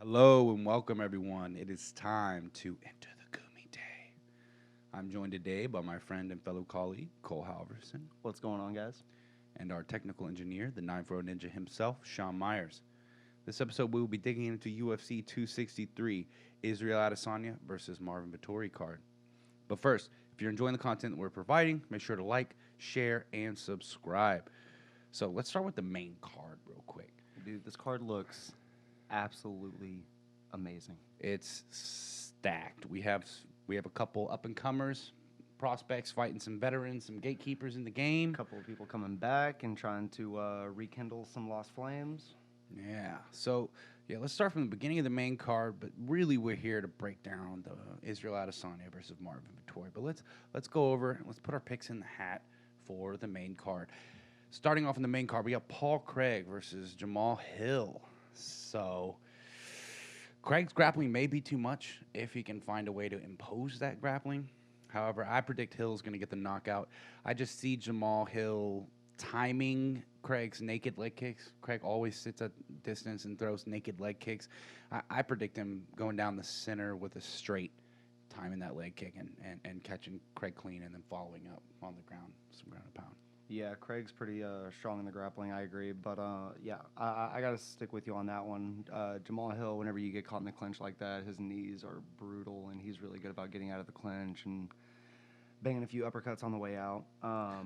Hello and welcome, everyone. It is time to enter the Gumi Day. I'm joined today by my friend and fellow colleague, Cole Halverson, What's going on, guys? and our technical engineer, the 9-4 Ninja himself, Sean Myers. This episode, we will be digging into UFC 263, Israel Adesanya versus Marvin Vettori card. But first, if you're enjoying the content that we're providing, make sure to like, share, and subscribe. So let's start with the main card real quick. Dude, this card looks absolutely amazing. It's stacked. We have a couple up and comers, prospects fighting some veterans, some gatekeepers in the game. A couple of people coming back and trying to rekindle some lost flames. Yeah. So let's start from the beginning of the main card. But really, we're here to break down the Israel Adesanya versus Marvin Vettori. But let's go over and let's put our picks in the hat for the main card. Starting off in the main card, we got Paul Craig versus Jamal Hill. So Craig's grappling may be too much if he can find a way to impose that grappling. However, I predict Hill's going to get the knockout. I just see Jamal Hill timing Craig's naked leg kicks. Craig always sits at distance and throws naked leg kicks. I predict him going down the center with a straight, timing that leg kick and catching Craig clean and then following up on the ground, some ground and pound. Yeah, Craig's pretty strong in the grappling, I agree. But, I got to stick with you on that one. Jamal Hill, whenever you get caught in the clinch like that, his knees are brutal, and he's really good about getting out of the clinch and banging a few uppercuts on the way out.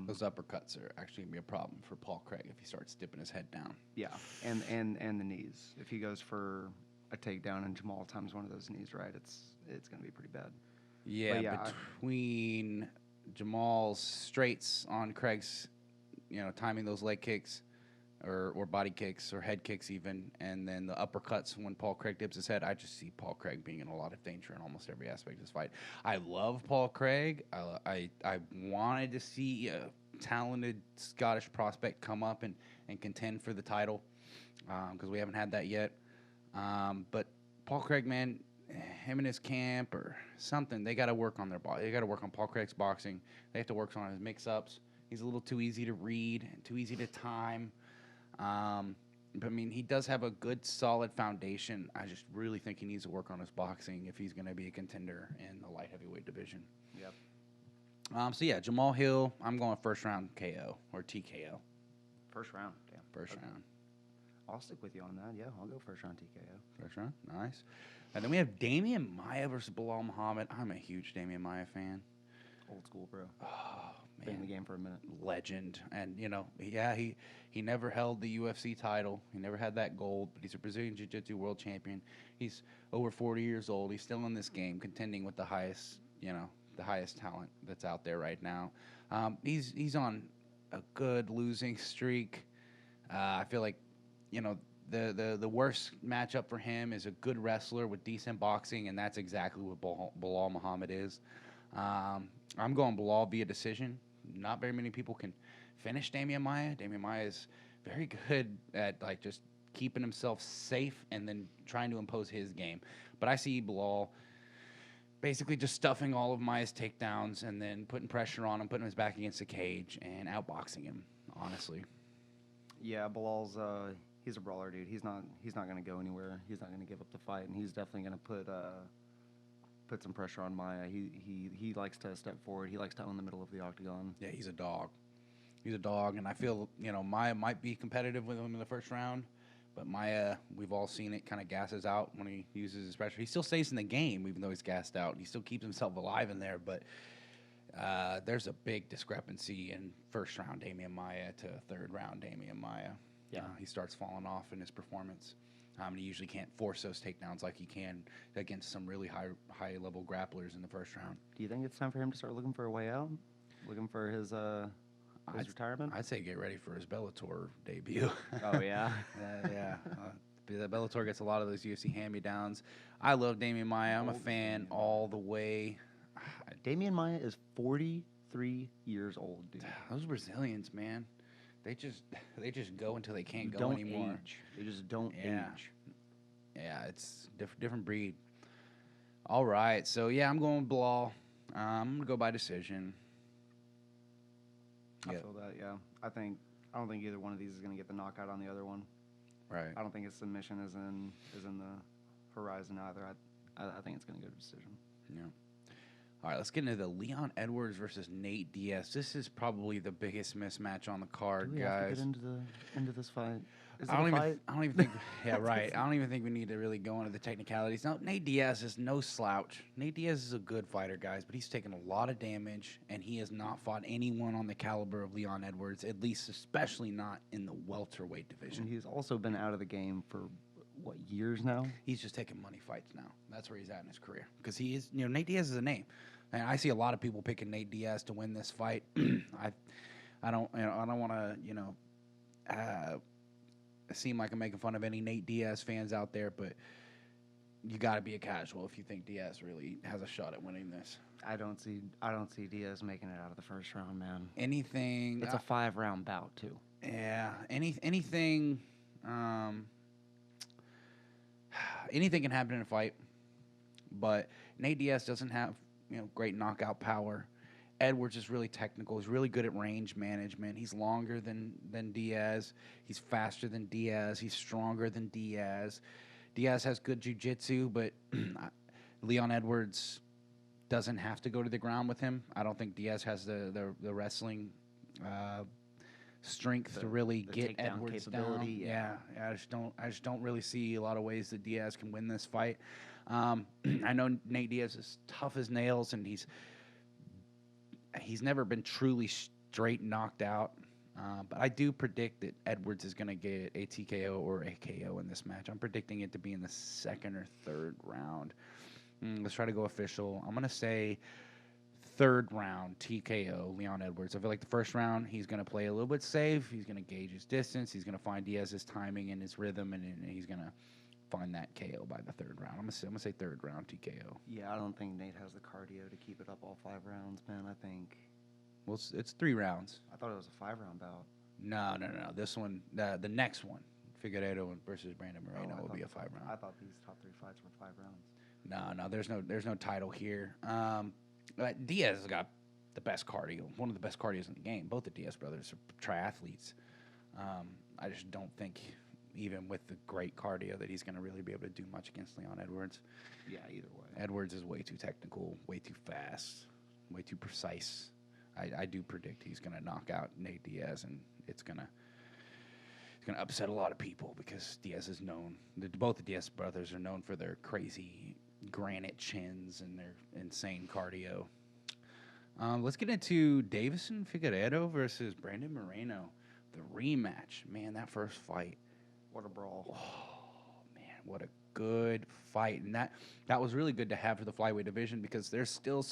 Those uppercuts are actually going to be a problem for Paul Craig if he starts dipping his head down. Yeah, and the knees. If he goes for a takedown and Jamal times one of those knees right, it's going to be pretty bad. Yeah, between Jamal's straights on Craig's, timing those leg kicks or body kicks or head kicks even, and then the uppercuts when Paul Craig dips his head, I just see Paul Craig being in a lot of danger in almost every aspect of this fight. I love Paul Craig. I wanted to see a talented Scottish prospect come up and contend for the title because we haven't had that yet. But Paul Craig, man, him and his camp or something, they got to work on their body. They got to work on Paul Craig's boxing. They have to work on his mix-ups. He's a little too easy to read and too easy to time. But, I mean, he does have a good, solid foundation. I just really think he needs to work on his boxing if he's going to be a contender in the light heavyweight division. Yep. Jamal Hill, I'm going first round KO or TKO. First round, damn. First round. I'll stick with you on that. Yeah, I'll go first round TKO. First round, nice. And then we have Demian Maia versus Belal Muhammad. I'm a huge Demian Maia fan. Old school, bro. Oh, man. Been in the game for a minute. Legend. And, he never held the UFC title. He never had that gold, but he's a Brazilian Jiu-Jitsu world champion. He's over 40 years old. He's still in this game, contending with the highest talent that's out there right now. He's on a good losing streak. I feel like, the worst matchup for him is a good wrestler with decent boxing, and that's exactly what Belal Muhammad is. I'm going Belal via decision. Not very many people can finish Demian Maia. Demian Maia is very good at just keeping himself safe and then trying to impose his game. But I see Belal basically just stuffing all of Maia's takedowns and then putting pressure on him, putting his back against the cage and outboxing him, honestly. Yeah, Bilal's he's a brawler, dude. He's not going to go anywhere. He's not going to give up the fight, and he's definitely going to put some pressure on Maia. He likes to step forward. He likes to own the middle of the octagon. Yeah, he's a dog. He's a dog, and I feel, Maia might be competitive with him in the first round, but Maia, we've all seen it, kind of gasses out when he uses his pressure. He still stays in the game, even though he's gassed out. He still keeps himself alive in there, but there's a big discrepancy in first round Demian Maia to third round Demian Maia. Yeah. He starts falling off in his performance. And he usually can't force those takedowns like he can against some really high level grapplers in the first round. Do you think it's time for him to start looking for a way out? Looking for his retirement? I'd say get ready for his Bellator debut. Oh, yeah? Yeah. The Bellator gets a lot of those UFC hand-me-downs. I love Demian Maia. I'm a fan all the way. Demian Maia is 43 years old, dude. Those Brazilians, man. They just go until they can't go anymore. Age. They just don't age. Yeah, it's different breed. All right, so I'm going with Belal. I'm gonna go by decision. I feel that. Yeah, I don't think either one of these is gonna get the knockout on the other one. Right. I don't think his submission is in the Horizon either. I think it's going to go to decision. Yeah. All right, let's get into the Leon Edwards versus Nate Diaz. This is probably the biggest mismatch on the card, Do we guys. have to get into this fight? Is it I a fight? don't even think. Yeah, right. I don't even think we need to really go into the technicalities. No, Nate Diaz is no slouch. Nate Diaz is a good fighter, guys, but he's taken a lot of damage, and he has not fought anyone on the caliber of Leon Edwards. At least, especially not in the welterweight division. And he's also been out of the game for what, years now? He's just taking money fights now. That's where he's at in his career because he is. Nate Diaz is a name. And I see a lot of people picking Nate Diaz to win this fight. I don't want to, seem like I'm making fun of any Nate Diaz fans out there, but you got to be a casual if you think Diaz really has a shot at winning this. I don't see Diaz making it out of the first round, man. Anything. It's a 5-round bout too. Yeah. Anything. Anything can happen in a fight, but Nate Diaz doesn't have great knockout power. Edwards is really technical. He's really good at range management. He's longer than Diaz. He's faster than Diaz. He's stronger than Diaz. Diaz has good jiu-jitsu, but Leon Edwards doesn't have to go to the ground with him. I don't think Diaz has the wrestling strength to really get Edwards down. Yeah, I just don't really see a lot of ways that Diaz can win this fight. I know Nate Diaz is tough as nails, and he's never been truly straight knocked out. But I do predict that Edwards is going to get a TKO or a KO in this match. I'm predicting it to be in the second or third round. Let's try to go official. I'm going to say third round TKO Leon Edwards. I feel like the first round he's going to play a little bit safe. He's going to gauge his distance. He's going to find Diaz's timing and his rhythm, and he's going to find that KO by the third round. I'm gonna say third round TKO. Yeah, I don't think Nate has the cardio to keep it up all 5 rounds, man. I think. Well, it's 3 rounds. I thought it was a 5-round bout. No. This one, the next one, Figueiredo versus Brandon Moreno will be a 5-round. I thought these top 3 fights were 5 rounds. No, there's no title here. Diaz has got the best cardio, one of the best cardios in the game. Both the Diaz brothers are triathletes. I just don't think, even with the great cardio, that he's going to really be able to do much against Leon Edwards. Yeah, either way. Edwards is way too technical, way too fast, way too precise. I do predict he's going to knock out Nate Diaz, and it's going to upset a lot of people because Diaz is known. Both the Diaz brothers are known for their crazy granite chins and their insane cardio. Let's get into Davison Figueiredo versus Brandon Moreno, the rematch. Man, that first fight. What a brawl. Oh, man, what a good fight. And that was really good to have for the flyweight division because there's still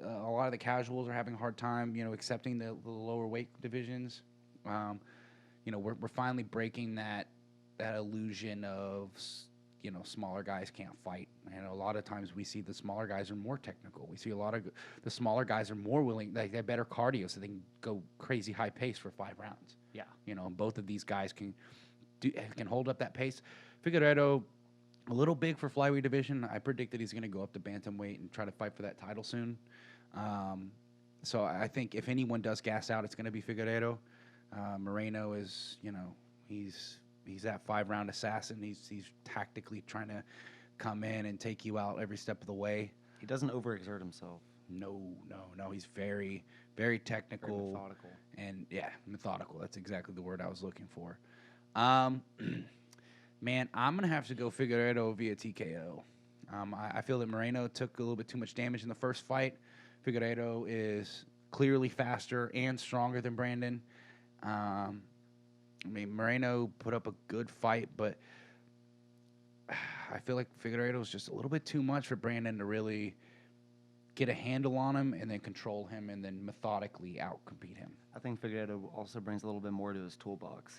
a lot of the casuals are having a hard time, accepting the lower weight divisions. We're finally breaking that illusion of, smaller guys can't fight. And a lot of times we see the smaller guys are more technical. We see a lot of the smaller guys are more willing, they have better cardio so they can go crazy high pace for 5 rounds. Yeah. Both of these guys can hold up that pace. Figueiredo, a little big for flyweight division. I predict that he's going to go up to bantamweight and try to fight for that title soon. So I think if anyone does gas out, it's going to be Figueiredo. Moreno is, he's that 5-round assassin. He's tactically trying to come in and take you out every step of the way. He doesn't overexert himself. No. He's very, very technical. Very methodical. And, methodical. That's exactly the word I was looking for. Man, I'm going to have to go Figueiredo via TKO. I feel that Moreno took a little bit too much damage in the first fight. Figueiredo is clearly faster and stronger than Brandon. Moreno put up a good fight, but I feel like Figueiredo is just a little bit too much for Brandon to really get a handle on him and then control him and then methodically outcompete him. I think Figueiredo also brings a little bit more to his toolbox.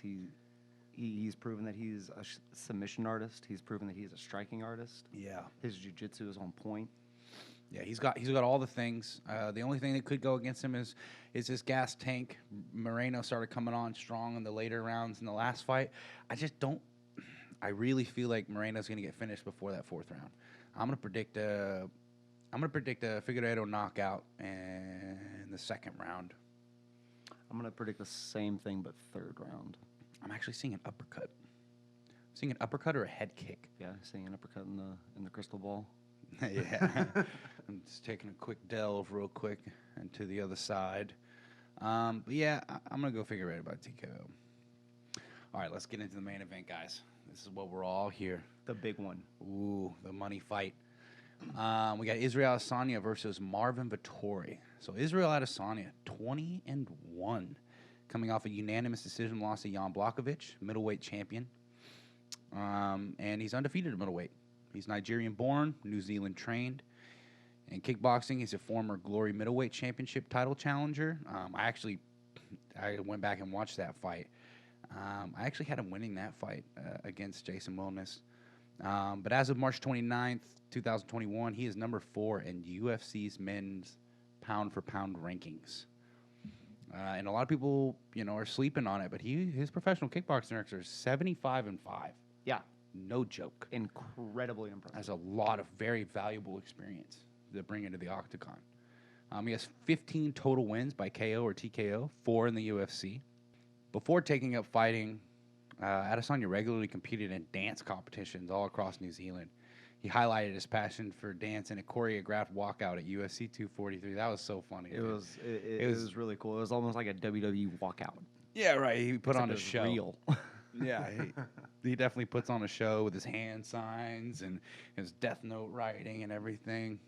He's proven that he's a submission artist. He's proven that he's a striking artist. Yeah. His jiu-jitsu is on point. Yeah, he's got all the things. The only thing that could go against him is his gas tank. Moreno started coming on strong in the later rounds in the last fight. I really feel like Moreno's going to get finished before that 4th round. I'm going to predict a Figueiredo knockout in the 2nd round. I'm going to predict the same thing but 3rd round. I'm actually seeing an uppercut. Seeing an uppercut or a head kick? Yeah, seeing an uppercut in the crystal ball. Yeah. I'm just taking a quick delve real quick into the other side. But yeah, I'm going to go Figueiredo by TKO. All right, let's get into the main event, guys. This is what we're all here. The big one. Ooh, the money fight. We got Israel Adesanya versus Marvin Vettori. So Israel Adesanya, 20-1, coming off a unanimous decision loss to Jan Blachowicz, middleweight champion. And he's undefeated at middleweight. He's Nigerian-born, New Zealand trained. In kickboxing, he's a former Glory middleweight championship title challenger. I went back and watched that fight. I actually had him winning that fight against Jason Wilness. But as of March 29th, 2021, he is number 4 in UFC's men's pound-for-pound rankings. And a lot of people, are sleeping on it, but his professional kickboxing records are 75-5. Yeah. No joke. Incredibly impressive. Has a lot of very valuable experience to bring into the octagon. He has 15 total wins by KO or TKO, 4 in the UFC. Before taking up fighting, Adesanya regularly competed in dance competitions all across New Zealand. He highlighted his passion for dance in a choreographed walkout at UFC 243. That was so funny. It was really cool. It was almost like a WWE walkout. Yeah, right. He put on a show. Real. Yeah, he definitely puts on a show with his hand signs and his Death Note writing and everything.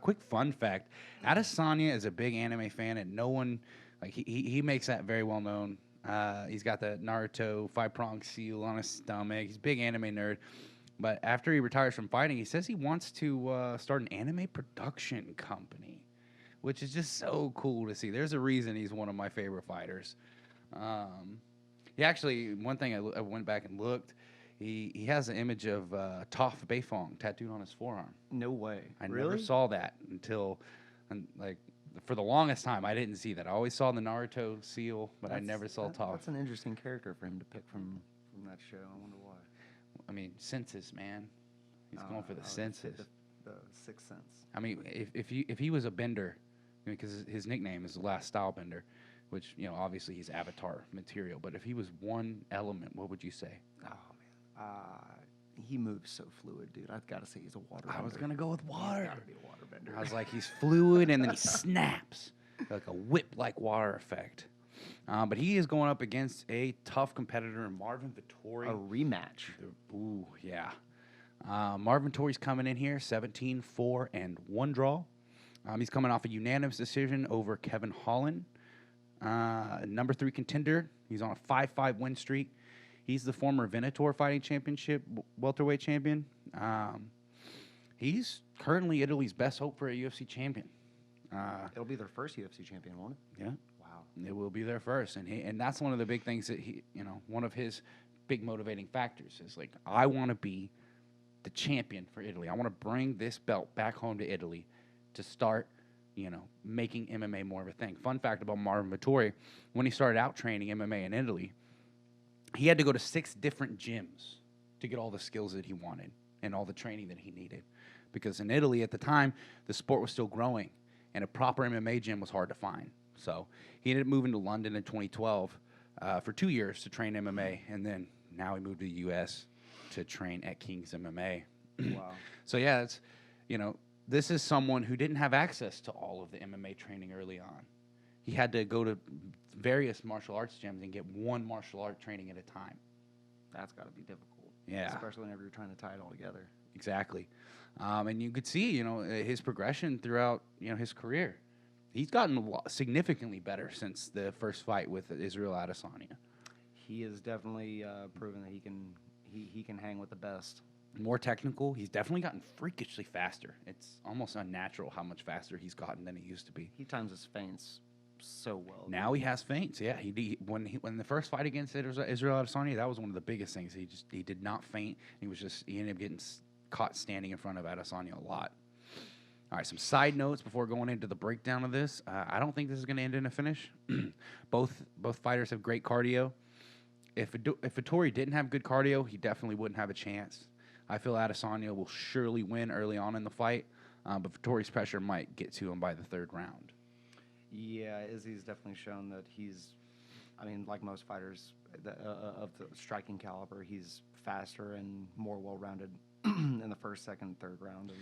Quick fun fact: Adesanya is a big anime fan, and no one he makes that very well known. He's got the Naruto 5-prong seal on his stomach. He's a big anime nerd. But after he retires from fighting, he says he wants to start an anime production company, which is just so cool to see. There's a reason he's one of my favorite fighters. He actually, one thing I went back and looked, he has an image of Toph Beifong tattooed on his forearm. No way. I really? never saw that until, for the longest time, I didn't see that. I always saw the Naruto seal, but I never saw Toph. That's an interesting character for him to pick from that show. I wonder why. I mean, senses, man. He's going for the senses. The sixth sense. I mean, if he was a bender, because his nickname is the Last Style Bender, which obviously he's Avatar material. But if he was one element, what would you say? Oh man, he moves so fluid, dude. I've got to say he's a water. I was gonna go with water. He's got to be a water bender. I was like, he's fluid, and then he snaps like a whip-like water effect. But he is going up against a tough competitor in Marvin Vettori. A rematch. Ooh, yeah. Marvin Vettori's coming in here, 17-4 and 1 draw. He's coming off a unanimous decision over Kevin Holland. Number 3 contender. He's on a 5-5 win streak. He's the former Venator Fighting Championship welterweight champion. He's currently Italy's best hope for a UFC champion. It'll be their first UFC champion, won't it? Yeah. Wow. It will be their first, and that's one of the big things that one of his big motivating factors is I want to be the champion for Italy. I want to bring this belt back home to Italy to start, making MMA more of a thing. Fun fact about Marvin Vettori: when he started out training MMA in Italy, he had to go to 6 different gyms to get all the skills that he wanted and all the training that he needed, because in Italy at the time the sport was still growing, and a proper MMA gym was hard to find. So he ended up moving to London in 2012 for 2 years to train MMA, and then now he moved to the U.S. to train at King's MMA. Wow. So yeah, it's this is someone who didn't have access to all of the MMA training early on. He had to go to various martial arts gyms and get one martial art training at a time. That's got to be difficult. Yeah. Especially whenever you're trying to tie it all together. Exactly. And you could see, his progression throughout, his career. He's gotten significantly better since the first fight with Israel Adesanya. He has definitely proven that he can hang with the best. More technical. He's definitely gotten freakishly faster. It's almost unnatural how much faster he's gotten than he used to be. He times his feints so well. Now he has feints. Yeah, when the first fight against Israel Adesanya, that was one of the biggest things. He did not feint. He ended up getting caught standing in front of Adesanya a lot. All right, some side notes before going into the breakdown of this. I don't think this is going to end in a finish. Both fighters have great cardio. If Vittori didn't have good cardio, he definitely wouldn't have a chance. I feel Adesanya will surely win early on in the fight, but Vittori's pressure might get to him by the 3rd round. Yeah, Izzy's definitely shown that like most fighters of the striking caliber, he's faster and more well-rounded in the first, second, third round of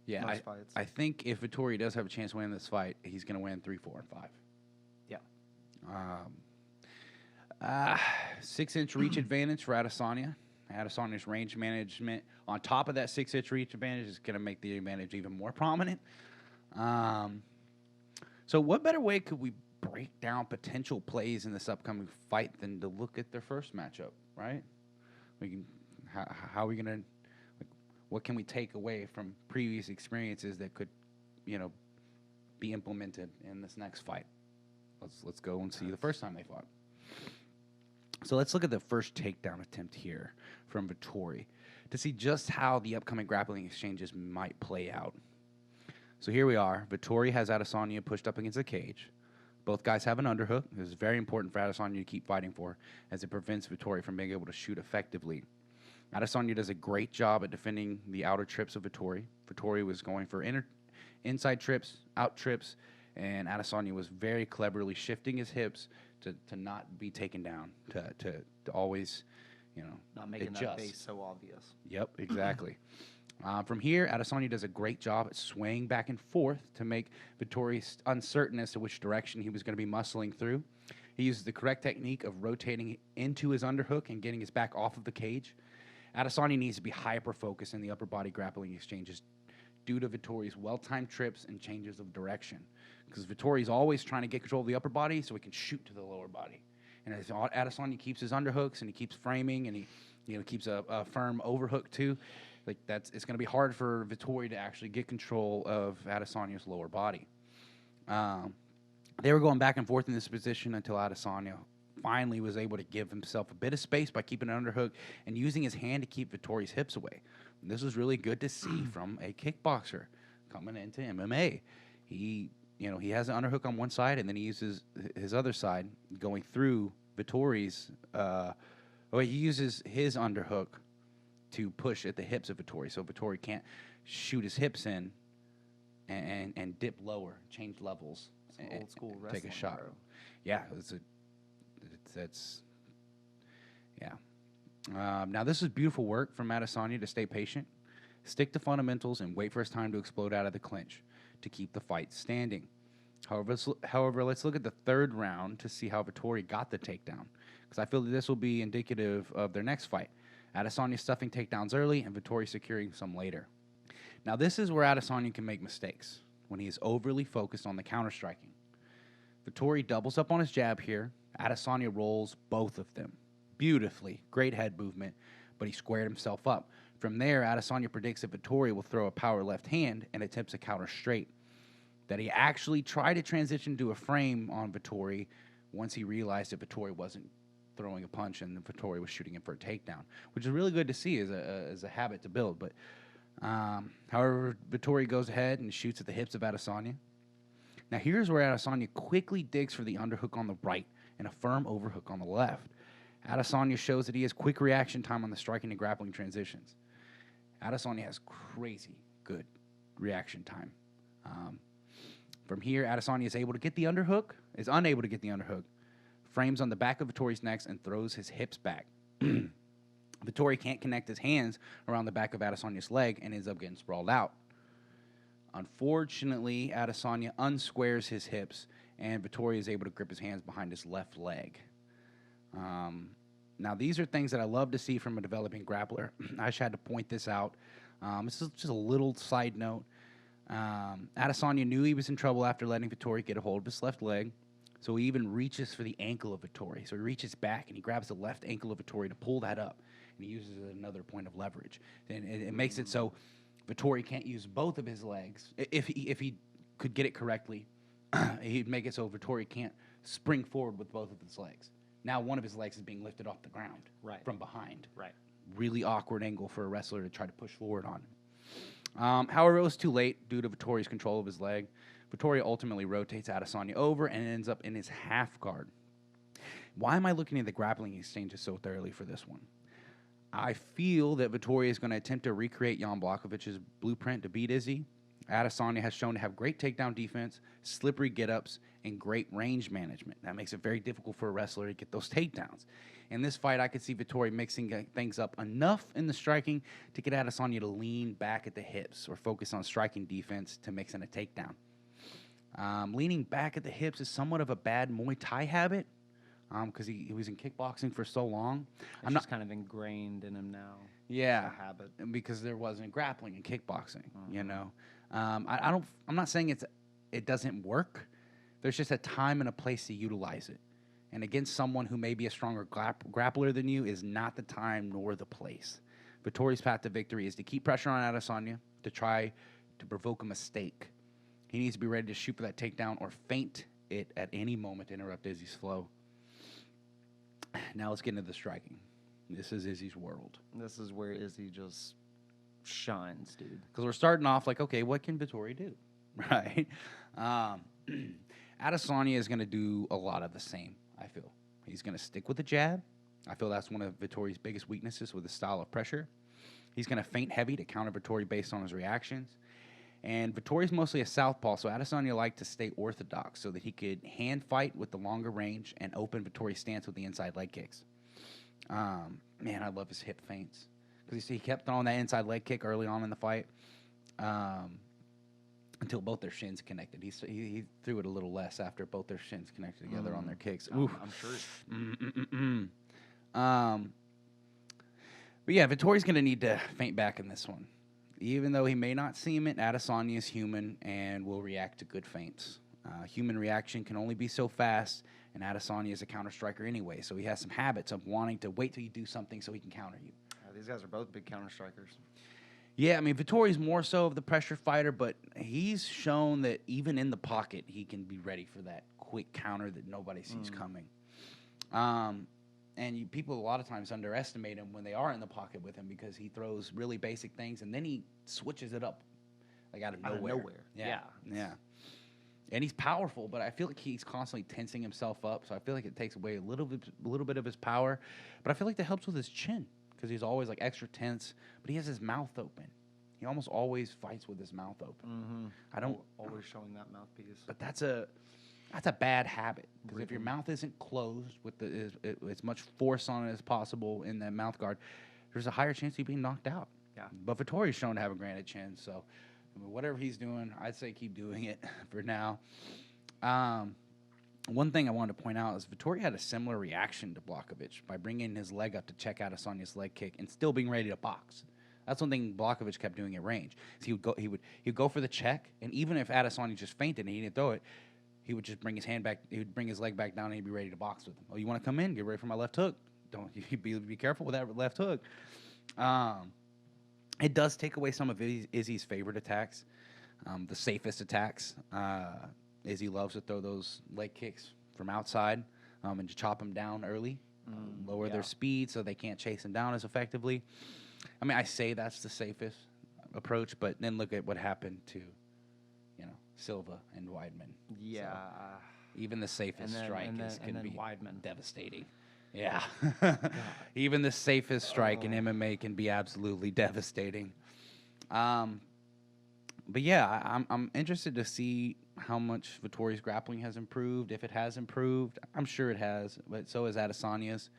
most fights. I think if Vettori does have a chance to win this fight, he's going to win 3, 4, and 5. Yeah. 6-inch reach advantage for Adesanya. Adesanya's range management on top of that 6-inch reach advantage is going to make the advantage even more prominent. So what better way could we break down potential plays in this upcoming fight than to look at their first matchup, right? We can. How are we going to? What can we take away from previous experiences that could, be implemented in this next fight? Let's go and see the first time they fought. So let's look at the first takedown attempt here from Vettori to see just how the upcoming grappling exchanges might play out. So here we are. Vettori has Adesanya pushed up against the cage. Both guys have an underhook. This is very important for Adesanya to keep fighting for, as it prevents Vettori from being able to shoot effectively. Adesanya does a great job at defending the outer trips of Vettori. Vettori was going for inside trips, out trips, and Adesanya was very cleverly shifting his hips to not be taken down, to always, not making adjust. That base so obvious. Yep, exactly. From here, Adesanya does a great job at swaying back and forth to make Vettori uncertain as to which direction he was going to be muscling through. He uses the correct technique of rotating into his underhook and getting his back off of the cage. Adesanya needs to be hyper-focused in the upper body grappling exchanges due to Vettori's well-timed trips and changes of direction. Because Vettori's always trying to get control of the upper body so he can shoot to the lower body. And as Adesanya keeps his underhooks and he keeps framing and he keeps a firm overhook too, it's going to be hard for Vettori to actually get control of Adesanya's lower body. They were going back and forth in this position until Adesanya finally was able to give himself a bit of space by keeping an underhook and using his hand to keep Vettori's hips away. And this was really good to see from a kickboxer coming into MMA. He has an underhook on one side, and then he uses his other side going through Vettori's. He uses his underhook to push at the hips of Vettori, so Vettori can't shoot his hips in and dip lower, change levels, and old school wrestling, take a shot. Bro. Yeah, now this is beautiful work from Adesanya to stay patient, stick to fundamentals, and wait for his time to explode out of the clinch to keep the fight standing. However, let's look at the third round to see how Vettori got the takedown, because I feel that this will be indicative of their next fight. Adesanya stuffing takedowns early and Vettori securing some later. Now this is where Adesanya can make mistakes, when he is overly focused on the counter-striking. Vettori doubles up on his jab here. Adesanya rolls both of them beautifully. Great head movement, but he squared himself up. From there, Adesanya predicts that Vettori will throw a power left hand and attempts a counter straight. That he actually tried to transition to a frame on Vettori once he realized that Vettori wasn't throwing a punch and Vettori was shooting him for a takedown, which is really good to see as a habit to build. But however, Vettori goes ahead and shoots at the hips of Adesanya. Now here's where Adesanya quickly digs for the underhook on the right and a firm overhook on the left. Adesanya shows that he has quick reaction time on the striking and grappling transitions. Adesanya has crazy good reaction time. From here, Adesanya is unable to get the underhook, frames on the back of Vettori's neck and throws his hips back. Vettori can't connect his hands around the back of Adesanya's leg and ends up getting sprawled out. Unfortunately, Adesanya unsquares his hips, and Vettori is able to grip his hands behind his left leg. Now, these are things that I love to see from a developing grappler. I just had to point this out. This is just a little side note. Adesanya knew he was in trouble after letting Vettori get a hold of his left leg, so he even reaches for the ankle of Vettori. So he reaches back and he grabs the left ankle of Vettori to pull that up, and he uses another point of leverage. And it makes it so Vettori can't use both of his legs. If he could get it correctly, he'd make it so Vettori can't spring forward with both of his legs. Now one of his legs is being lifted off the ground from behind. Right. Really awkward angle for a wrestler to try to push forward on. However, it was too late due to Vettori's control of his leg. Vettori ultimately rotates Adesanya over and ends up in his half guard. Why am I looking at the grappling exchanges so thoroughly for this one? I feel that Vettori is going to attempt to recreate Jan Blachowicz' blueprint to beat Izzy. Adesanya has shown to have great takedown defense, slippery get-ups, and great range management. That makes it very difficult for a wrestler to get those takedowns. In this fight, I could see Vettori mixing things up enough in the striking to get Adesanya to lean back at the hips or focus on striking defense to mix in a takedown. Leaning back at the hips is somewhat of a bad Muay Thai habit because he was in kickboxing for so long. It's just kind of ingrained in him now. Yeah, It's a habit. because there wasn't grappling and kickboxing. You know, I'm not saying it doesn't work. There's just a time and a place to utilize it. And against someone who may be a stronger grappler than you is not the time nor the place. Vittori's path to victory is to keep pressure on Adesanya, to try to provoke a mistake. He needs to be ready to shoot for that takedown or feint it at any moment to interrupt Izzy's flow. Now let's get into the striking. This is Izzy's world. This is where Izzy just shines, dude. Because we're starting off like, okay, what can Vettori do? Right? Adesanya is going to do a lot of the same, I feel. He's going to stick with the jab. I feel that's one of Vettori's biggest weaknesses with his style of pressure. He's going to feint heavy to counter Vettori based on his reactions. And Vettori's mostly a southpaw, so Adesanya liked to stay orthodox so that he could hand fight with the longer range and open Vettori's stance with the inside leg kicks. Man, I love his hip feints. Because he kept throwing that inside leg kick early on in the fight until both their shins connected. He threw it a little less after both their shins connected together on their kicks. I'm sure. But yeah, Vettori's going to need to feint back in this one. Even though he may not seem it, Adesanya is human and will react to good feints. Human reaction can only be so fast, and Adesanya is a counter striker anyway, so he has some habits of wanting to wait till you do something so he can counter you. These guys are both big counter strikers. Yeah, I mean, Vettori's more so of the pressure fighter, but he's shown that even in the pocket, he can be ready for that quick counter that nobody sees coming. And people a lot of times underestimate him when they are in the pocket with him because he throws really basic things, and then he switches it up like out of nowhere. Yeah. And he's powerful, but I feel like he's constantly tensing himself up, so I feel like it takes away a little bit of his power. But I feel like that helps with his chin because he's always like extra tense, but he has his mouth open. He almost always fights with his mouth open. I don't always showing that mouthpiece. But that's a bad habit because if your mouth isn't closed with as much force on it as possible in that mouth guard, there's a higher chance of you being knocked out. Yeah. But Vettori's shown to have a granted chin, so I mean, whatever he's doing, I'd say keep doing it for now. One thing I wanted to point out is Vettori had a similar reaction to Blachowicz by bringing his leg up to check out Adesanya's leg kick and still being ready to box. That's one thing Blachowicz kept doing at range. So he would go for the check, and even if Adesanya just feinted and he didn't throw it, he would just bring his hand back. He would bring his leg back down, and he'd be ready to box with him. Oh, you want to come in? Get ready for my left hook. Don't you be careful with that left hook. It does take away some of Izzy's favorite attacks, the safest attacks. Izzy loves to throw those leg kicks from outside and to chop them down early, lower their speed so they can't chase him down as effectively. I mean, I say that's the safest approach, but then look at what happened to, Silva and Weidman. Yeah. So even the safest strike can be Weidman. Devastating. Yeah. Even the safest strike in MMA can be absolutely devastating. But yeah, I'm interested to see how much Vettori's grappling has improved. If it has improved, I'm sure it has, but so has Adesanya's.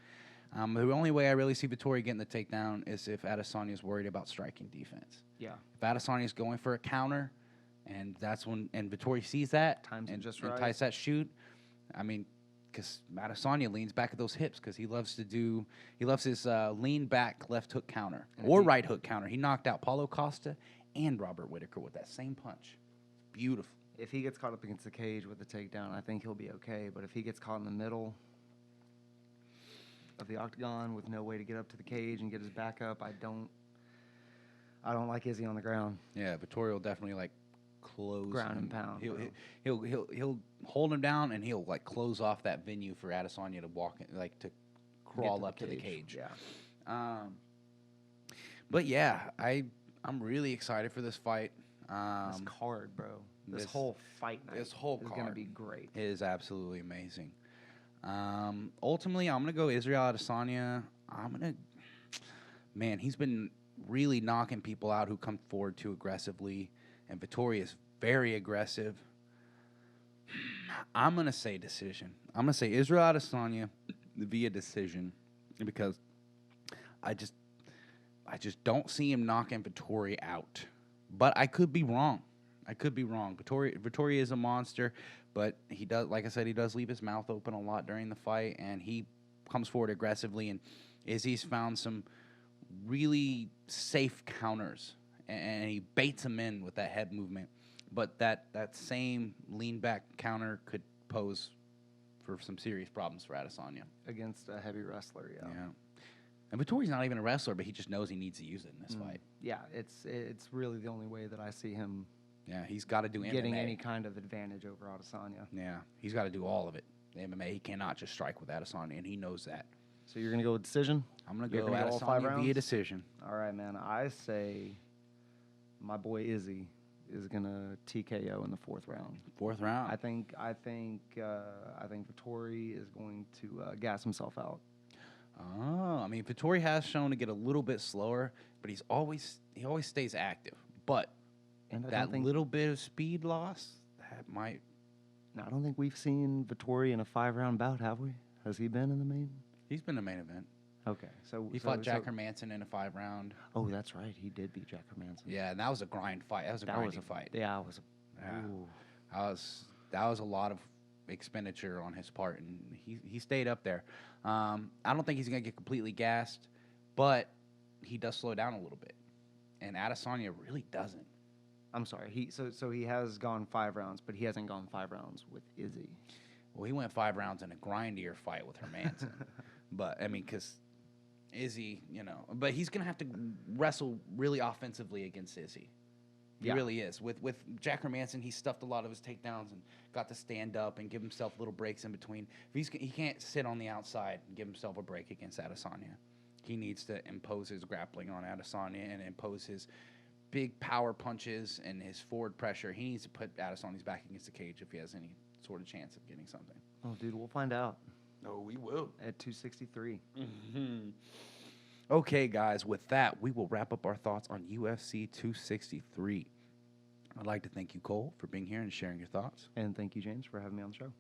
The only way I really see Vettori getting the takedown is if Adesanya's worried about striking defense. Yeah. If Adesanya's going for a counter, and that's when Vettori sees that Times and just ties right. that shoot, I mean, because Adesanya leans back at those hips because he loves his lean back left hook counter or right hook counter. He knocked out Paulo Costa and Robert Whittaker with that same punch. Beautiful. If he gets caught up against the cage with the takedown, I think he'll be okay. But if he gets caught in the middle of the octagon with no way to get up to the cage and get his back up, I don't like Izzy on the ground. Yeah, Vettori will definitely close ground and pound. He'll hold him down and he'll close off that venue for Adesanya to walk in, to crawl up to the cage. Yeah. But yeah, I'm really excited for this fight. This card, bro. This whole fight night. This whole is card going to be great. It is absolutely amazing. Ultimately, I'm gonna go Israel Adesanya. Man, he's been really knocking people out who come forward too aggressively. and Vittori is very aggressive. I'm going to say decision. I'm going to say Israel Adesanya via decision because I just don't see him knocking Vittori out. But I could be wrong. Vittori is a monster, but he does, like I said, he does leave his mouth open a lot during the fight, and he comes forward aggressively. And Izzy's found some really safe counters, and he baits him in with that head movement. But that same lean back counter could pose for some serious problems for Adesanya against a heavy wrestler. Yeah. And Vittori's not even a wrestler, but he just knows he needs to use it in this fight. Yeah, it's really the only way that I see him. Yeah, he's got to do getting MMA. Any kind of advantage over Adesanya. Yeah, he's got to do all of it. The MMA, he cannot just strike with Adesanya, and he knows that. So you're gonna go with decision? I'm gonna go Adesanya via decision. All right, man. I say my boy Izzy is gonna TKO in the 4th round. 4th round. I think Vettori is going to gas himself out. Oh, I mean, Vittori has shown to get a little bit slower, but he always stays active. But that little bit of speed loss, that might. I don't think we've seen Vittori in a 5-round bout, have we? Has he been in the main? He's been in the main event. Okay, so he fought Jack Hermanson in a 5-round. Oh, that's right, he did beat Jack Hermanson. Yeah, and that was a grind fight. That was a grindy fight. Yeah, it was. That was a lot of expenditure on his part, and he stayed up there. I don't think he's gonna get completely gassed, but he does slow down a little bit, and Adesanya really doesn't. I'm sorry. So he has gone 5 rounds, but he hasn't gone 5 rounds with Izzy. Well, he went 5 rounds in a grindier fight with Hermanson, but I mean, because Izzy, but he's gonna have to wrestle really offensively against Izzy. He really is. With Jack Hermanson, he stuffed a lot of his takedowns and got to stand up and give himself little breaks in between. He can't sit on the outside and give himself a break against Adesanya. He needs to impose his grappling on Adesanya and impose his big power punches and his forward pressure. He needs to put Adesanya's back against the cage if he has any sort of chance of getting something. Oh, dude, we'll find out. Oh, we will. At 263. Mm-hmm. Okay, guys, with that, we will wrap up our thoughts on UFC 263. I'd like to thank you, Cole, for being here and sharing your thoughts. And thank you, James, for having me on the show.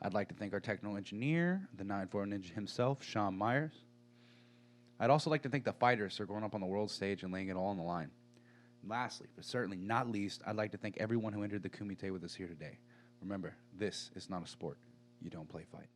I'd like to thank our technical engineer, the 9-4 Ninja himself, Sean Myers. I'd also like to thank the fighters for going up on the world stage and laying it all on the line. Lastly, but certainly not least, I'd like to thank everyone who entered the Kumite with us here today. Remember, this is not a sport. You don't play fight.